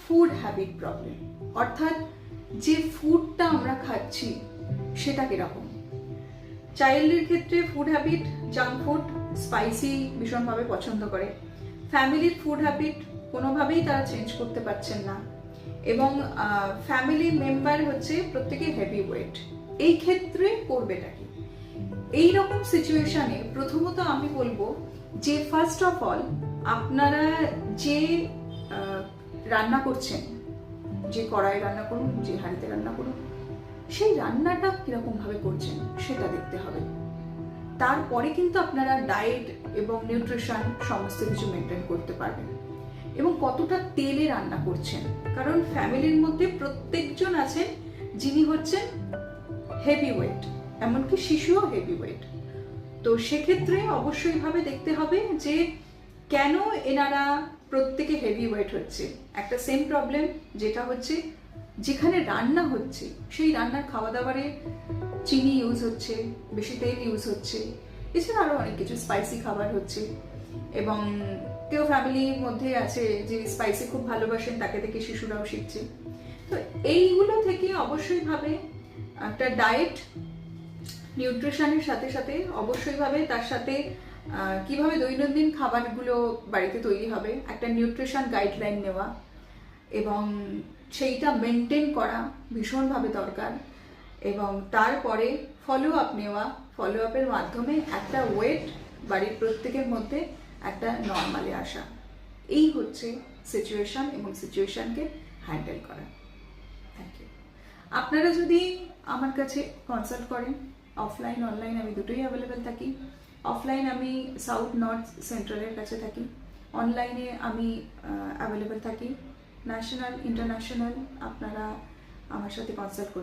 Food habit problem, অর্থাৎ যে ফুডটা আমরা খাচ্ছি সেটা কিরকম। চাইল্ডের ক্ষেত্রে food habit, junk food, spicy ভীষণভাবে পছন্দ করে। ফ্যামিলির ফুড হ্যাবিট কোনোভাবেই তারা চেঞ্জ করতে পারছেন না, এবং ফ্যামিলি মেম্বার হচ্ছে প্রত্যেকে হেভি ওয়েট। এই ক্ষেত্রে করবেটা কি? এইরকম সিচুয়েশনে প্রথমত আমি বলবো যে ফার্স্ট অফ অল আপনারা যে রান্না করছেন, যে কড়াই রান্না করুন, যে হাঁড়িতে রান্না করুন, সেই রান্নাটা কিরকম ভাবে করছেন সেটা দেখতে হবে। তারপরে কিন্তু আপনারা ডায়েট এবং নিউট্রিশন সমস্ত কিছু মেনটেন করতে পারবেন। এবং কতটা তেলে রান্না করছেন, কারণ ফ্যামিলির মধ্যে প্রত্যেকজন আছেন যিনি হচ্ছেন হেভি ওয়েট, এমনকি শিশুও হেভি ওয়েট। তো সেক্ষেত্রে অবশ্যই ভাবে দেখতে হবে যে কেন এনারা প্রত্যেকে হেভি ওয়েট হচ্ছে। একটা সেম প্রবলেম, যেটা হচ্ছে যেখানে রান্না হচ্ছে সেই রান্নার খাওয়া দাওয়ারে চিনি ইউজ হচ্ছে, বেশি তেল ইউজ হচ্ছে, এছাড়া আরো অনেক কিছু স্পাইসি খাবার হচ্ছে। এবং কেউ ফ্যামিলির মধ্যে আছে যে স্পাইসি খুব ভালোবাসেন, তাকে থেকে শিশুরাও শিখছে। তো এইগুলো থেকে অবশ্যই ভাবে একটা ডায়েট, নিউট্রিশনের সাথে সাথে অবশ্যই ভাবে তার সাথে কিভাবে দৈনন্দিন খাবারগুলো বাড়িতে তৈরি হবে, একটা নিউট্রিশন গাইডলাইন নেওয়া এবং সেইটা মেনটেন করা ভীষণভাবে দরকার। এবং তারপরে ফলো আপ নেওয়া, ফলো আপের মাধ্যমে একটা ওয়েট বাড়ির প্রত্যেকের মধ্যে একটা নর্মালে আসা। এই হচ্ছে সিচুয়েশন, এবং সিচুয়েশনকে হ্যান্ডেল করা। Thank you. আপনারা যদি আমার কাছে কনসাল্ট করেন, অফলাইন অনলাইন আমি দুটোই অ্যাভেলেবেল থাকি। অফলাইন আমি সাউথ নর্থ সেন্ট্রালের কাছে থাকি, অনলাইনে আমি অ্যাভেলেবেল থাকি ন্যাশনাল ইন্টারন্যাশনাল। আপনারা আমার সাথে কনসাল্ট করুন।